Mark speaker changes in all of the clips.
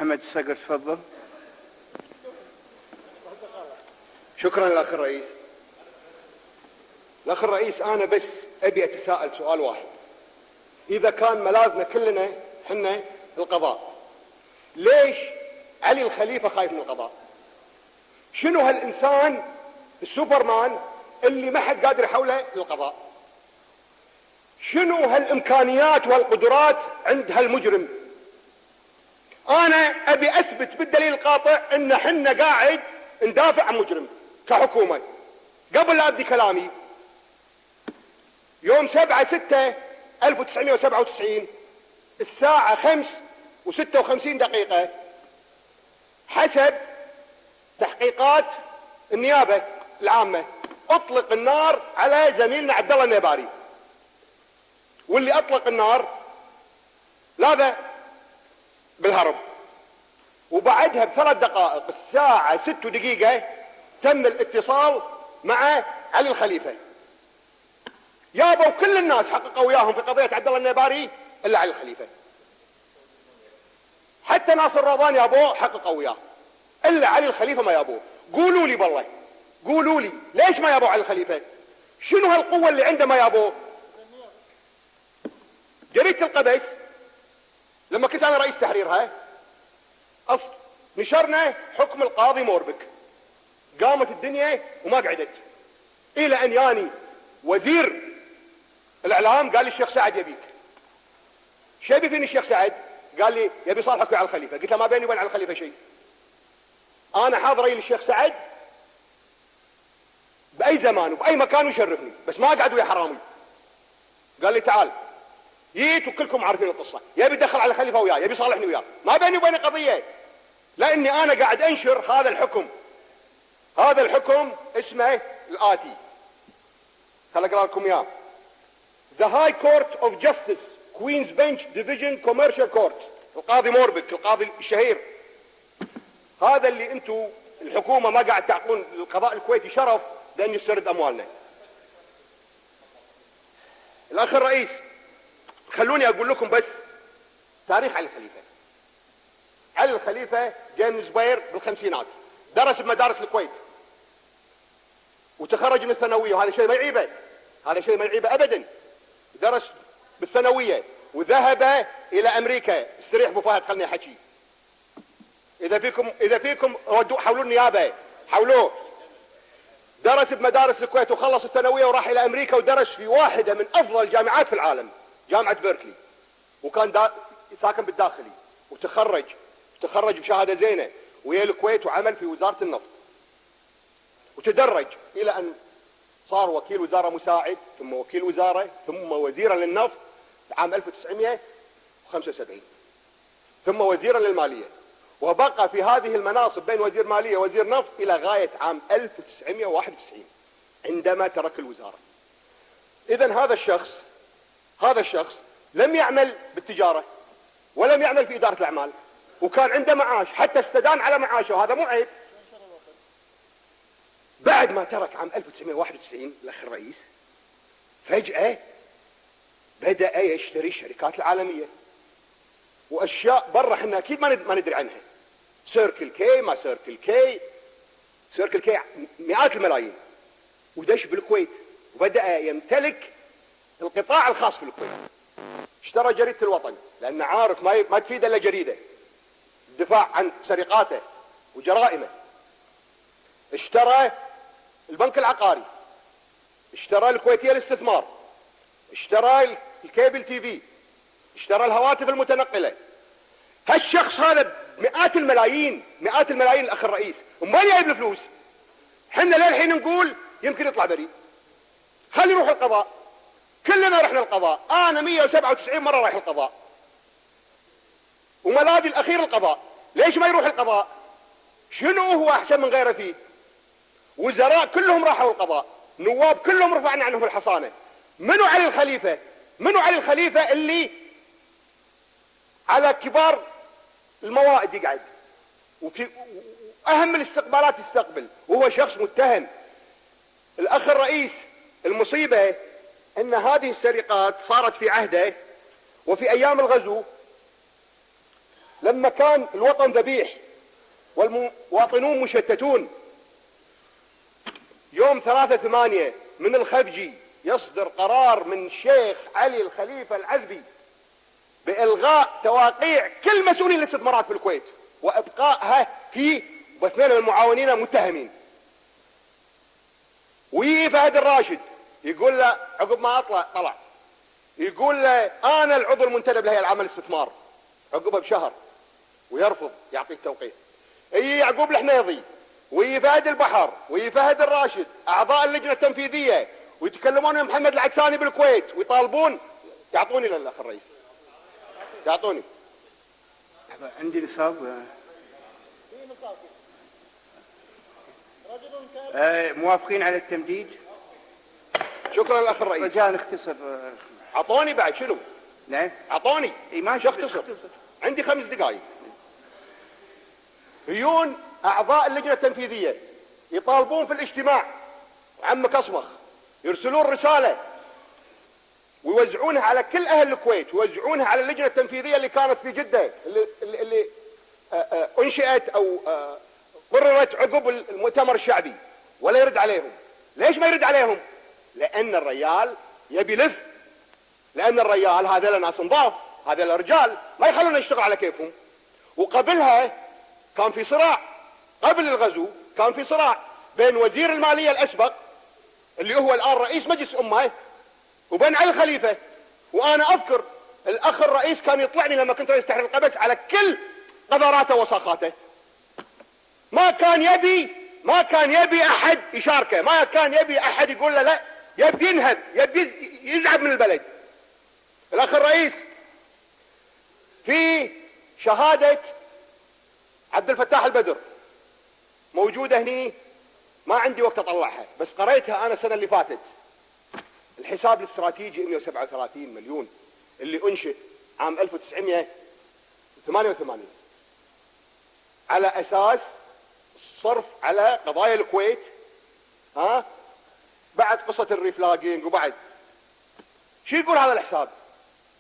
Speaker 1: محمد الصقر تفضل.
Speaker 2: شكرا لأخ الرئيس. الأخ الرئيس، أنا بس أبي أتساءل سؤال واحد. إذا كان ملاذنا كلنا حنا القضاء، ليش علي الخليفة خايف من القضاء؟ شنو هالإنسان السوبرمان اللي ما حد قادر يحوله للقضاء؟ شنو هالإمكانيات والقدرات عند هالمجرم؟ أنا أبي أثبت بالدليل القاطع إن حنا قاعد ندافع عن مجرم كحكومة. قبل لا أبدي كلامي، يوم 7/6/1997 الساعة 5:56 حسب تحقيقات النيابة العامة أطلق النار على زميلنا عبد الله النيباري، واللي أطلق النار لاذ بالهرب. وبعدها ب3 دقائق الساعة 6 تم الاتصال مع علي الخليفة. يابوا كل الناس حققوا وياهم في قضية عبد الله النيباري إلا علي الخليفة. حتى ناصر رضوان يابوه حققوا وياه، إلا علي الخليفة ما يابوه. قولوا لي بالله، قولوا لي ليش ما يابوا علي الخليفة؟ شنو هالقوة اللي عنده ما يابوه؟ جريدة القبس لما كنت أنا رئيس تحريرها نشرنا حكم القاضي موربك، قامت الدنيا وما قعدت، إلى أن ياني وزير الإعلام قال لي الشيخ سعد يبيك. شيبي فيني الشيخ سعد؟ قال لي يبي صالحك على الخليفة. قلت له ما بيني وبين على الخليفة شيء، أنا حاضر للشيخ سعد بأي زمان وبأي مكان ويشرفني، بس ما أقعد ويا حرامي. قال لي تعال. جيت وكلكم عارفين القصة، يبي يدخل على الخليفة وياه، يبي يصالحني وياه، ما بيني وبين قضية، لأني أنا قاعد أنشر هذا الحكم. هذا الحكم اسمه الآتي، خل أقرأ لكم إياه. The High Court of Justice Queen's Bench Division Commercial Court، القاضي موربك القاضي الشهير، هذا اللي انتم الحكومة ما قاعد تعطون القضاء الكويتي شرف لأن يسترد أموالنا. الأخ الرئيس، خلوني أقول لكم بس تاريخ علي الخليفة. علي الخليفة جاي من زبير بالخمسينات، درس بمدارس الكويت وتخرج من الثانوية، وهذا شيء ما يعيبه، هذا شيء ما يعيبه أبدا. درس بالثانوية وذهب إلى أمريكا. استريح أبو فهد خلني أحكي. إذا فيكم ردوا حولوا النيابة، حولوه. درس بمدارس الكويت وخلص الثانوية وراح إلى أمريكا ودرس في واحدة من أفضل الجامعات في العالم، جامعة بيركلي، وكان ساكن بالداخلي، وتخرج بشهادة زينة ويا الكويت وعمل في وزارة النفط، وتدرج إلى أن صار وكيل وزارة مساعد، ثم وكيل وزارة، ثم وزيرا للنفط عام 1975، ثم وزيرا للمالية، وبقى في هذه المناصب بين وزير مالية ووزير نفط إلى غاية عام 1991 عندما ترك الوزارة. إذن هذا الشخص لم يعمل بالتجارة ولم يعمل في إدارة الأعمال، وكان عنده معاش، حتى استدان على معاشه، وهذا مو عيب. بعد ما ترك عام 1991 الأخ الرئيس، فجأة بدأ يشتري الشركات العالمية وأشياء برا احنا أكيد ما ندري عنها. سيركل كي، ما سيركل كي، سيركل كي مئات الملايين، ودش بالكويت وبدأ يمتلك القطاع الخاص في الكويت. اشترى جريدة الوطن لأنه عارف ما تفيد إلا جريدة الدفاع عن سرقاته وجرائمه. اشترى البنك العقاري، اشترى الكويتية للاستثمار، اشترى الكيبل تي في، اشترى الهواتف المتنقلة. هالشخص هذا مئات الملايين الأخ الرئيس، وما جايب الفلوس. حنا للحين نقول يمكن يطلع بريء، خلي يروح القضاء. كلنا رحنا القضاء، أنا 197 مرة رايح القضاء، وملاذي الأخير القضاء. ليش ما يروح القضاء؟ شنو هو أحسن من غيره فيه؟ وزراء كلهم راحوا القضاء، نواب كلهم رفعنا عنهم الحصانة. منو علي الخليفة؟ منو علي الخليفة اللي على كبار الموائد يقعد وأهم الاستقبالات يستقبل، وهو شخص متهم. الأخ الرئيس، المصيبة أن هذه السرقات صارت في عهده وفي أيام الغزو، لما كان الوطن ذبيح والمواطنون مشتتون، يوم 3/8 من الخفجي يصدر قرار من الشيخ علي الخليفة العذبي بإلغاء تواقيع كل مسؤولين الاستثمارات في الكويت وإبقائها فيه، واثنين من المعاونين متهمين. ويجي فهد الراشد يقول له عقب ما طلع يقول له انا العضو المنتدب لهيئة العامة للاستثمار، عقبها بشهر ويرفض يعطي التوقيع. يجي يعقوب الحميضي ويجي فهد البحر ويجي فهد الراشد اعضاء اللجنة التنفيذية ويتكلمون عن محمد العدساني بالكويت ويطالبون. يعطوني للاخ الرئيس، يعطوني.
Speaker 1: عندي نصاب. موافقين على التمديد؟
Speaker 2: شكرا للاخ الرئيس.
Speaker 1: رجاء نختصر.
Speaker 2: اعطوني بعد شنو؟
Speaker 1: نعم
Speaker 2: اعطوني.
Speaker 1: ما
Speaker 2: شو اختصر؟ عندي 5 دقائق. يجون اعضاء اللجنة التنفيذية يطالبون في الاجتماع عمك اصبخ، يرسلون رسالة ويوزعونها على كل اهل الكويت، ويوزعونها على اللجنة التنفيذية اللي كانت في جدة اللي انشئت او قررت عقب المؤتمر الشعبي، ولا يرد عليهم. ليش ما يرد عليهم؟ لان الرجال يبي لف، لان الرجال هذا ناس نضاف، هذا رجال ما يخلونا نشتغل على كيفهم. وقبلها كان في صراع، قبل الغزو كان في صراع بين وزير المالية الاسبق اللي هو الان رئيس مجلس امه وبين علي الخليفة. وانا اذكر الاخ الرئيس كان يطلعني لما كنت رئيس تحرير القبس على كل قذراته وساخاته. ما كان يبي احد يشاركه، ما كان يبي احد يقول له لا، يبي ينهب، يبي يزعب من البلد. الاخ الرئيس في شهادة عبد الفتاح البدر موجودة هني، ما عندي وقت اطلعها بس قريتها انا السنة اللي فاتت. الحساب الاستراتيجي 137 مليون اللي انشئ عام 1988 على اساس الصرف على قضايا الكويت، بعد قصة الريفلاجينج وبعد. شو يقول هذا الحساب؟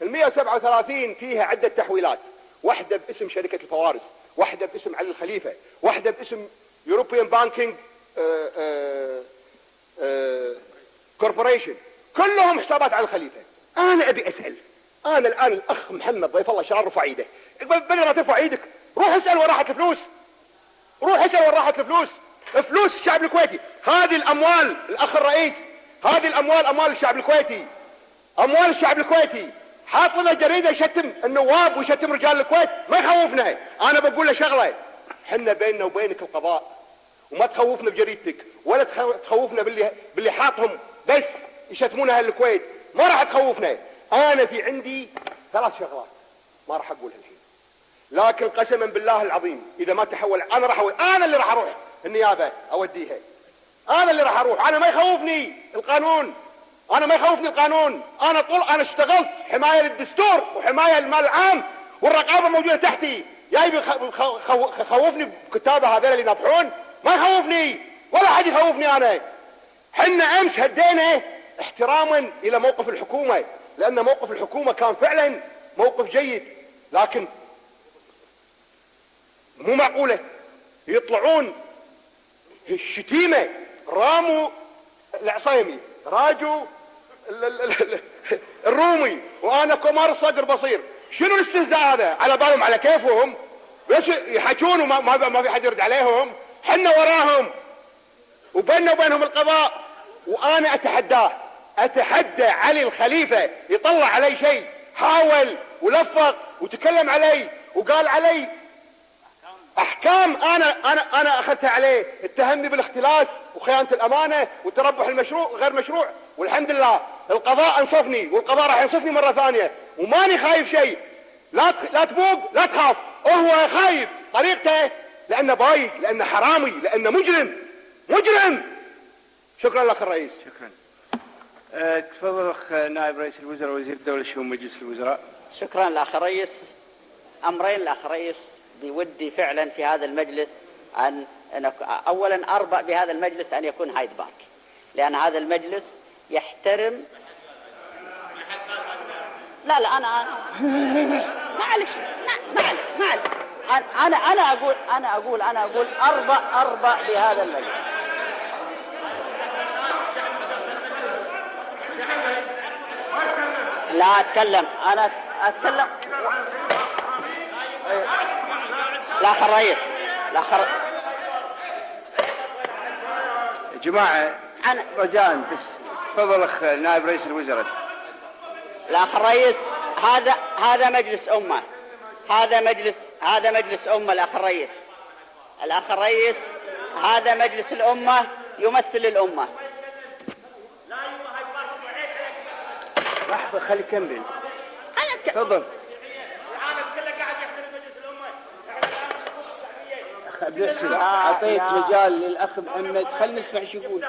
Speaker 2: ال 137 فيها عدة تحويلات، واحدة باسم شركة الفوارس، واحدة باسم علي الخليفة، واحدة باسم يوروبيان بانكينج كوربوريشن، كلهم حسابات على الخليفة. انا ابي اسأل، انا الان الاخ محمد ضيف الله شرار رفع ايده، بدل ما ترفع ايدك روح اسأل وين راحت الفلوس، روح اسأل وين راحت الفلوس، فلوس الشعب الكويتي. هذه الاموال الاخ الرئيس، هذه الاموال اموال الشعب الكويتي، اموال الشعب الكويتي. حاط لنا جريدة يشتم النواب ويشتم رجال الكويت، ما يخوفنا. انا بقول له شغلة، حنا بيننا وبينك القضاء، وما تخوفنا بجريدتك ولا تخوفنا باللي حاطهم بس يشتمون اهل الكويت، ما راح تخوفنا. انا في عندي 3 شغلات ما راح اقولها الحين، لكن قسما بالله العظيم اذا ما تحول انا اللي راح اروح النيابة اوديها، انا اللي راح اروح. انا ما يخوفني القانون، انا ما يخوفني القانون. انا اشتغلت حماية للدستور وحماية للمال العام والرقابة موجودة تحتي. جاي يخوفني بكتابة هذول اللي ينبحون؟ ما يخوفني ولا حد يخوفني. انا حنا امس هدينا احتراما الى موقف الحكومة، لان موقف الحكومة كان فعلا موقف جيد، لكن مو معقولة يطلعون الشتيمة، راموا العصيمي، راجوا الرومي، وانا كمار الصدر بصير. شنو الاستهزاء هذا؟ على بالهم على كيفهم بس يحجون وما في حد يرد عليهم. حنا وراهم وبيننا وبينهم القضاء. وانا اتحدى علي الخليفة يطلع علي شيء، حاول ولفق وتكلم علي وقال علي احكام انا اخذتها عليه، اتهمني بالاختلاس وخيانة الامانة والتربح المشروع غير مشروع، والحمد لله القضاء انصفني والقضاء راح ينصفني مرة ثانية، وماني خايف شيء. لا تبوق، لا تخاف. هو خايف طريقته لانه بايق، لانه حرامي، لانه مجرم. شكرا لك الرئيس.
Speaker 1: شكرا. تفضل اخ نائب رئيس الوزراء وزير الدولة شؤون مجلس الوزراء.
Speaker 3: شكرا الاخ الرئيس. امرين الاخ الرئيس، بودي فعلا في هذا المجلس ان اولا اربأ بهذا المجلس ان يكون هايد بارك، لان هذا المجلس يحترم. لا انا معلش أنا أقول أربع بهذا المجلس. لا أتكلم، أنا أتكلم. الأخ الرئيس،
Speaker 1: يا جماعة
Speaker 3: أنا
Speaker 1: رجاء بس تفضل أخ نائب رئيس الوزراء.
Speaker 3: الأخ الرئيس، هذا مجلس أمة، هذا مجلس أمة. الأخ الرئيس هذا مجلس الأمة، يمثل الأمة.
Speaker 1: لحظة خلي كمل. تفضل. أخ عبد الحسين أعطيت مجال للأخ محمد، خلينا نسمع شو يقول.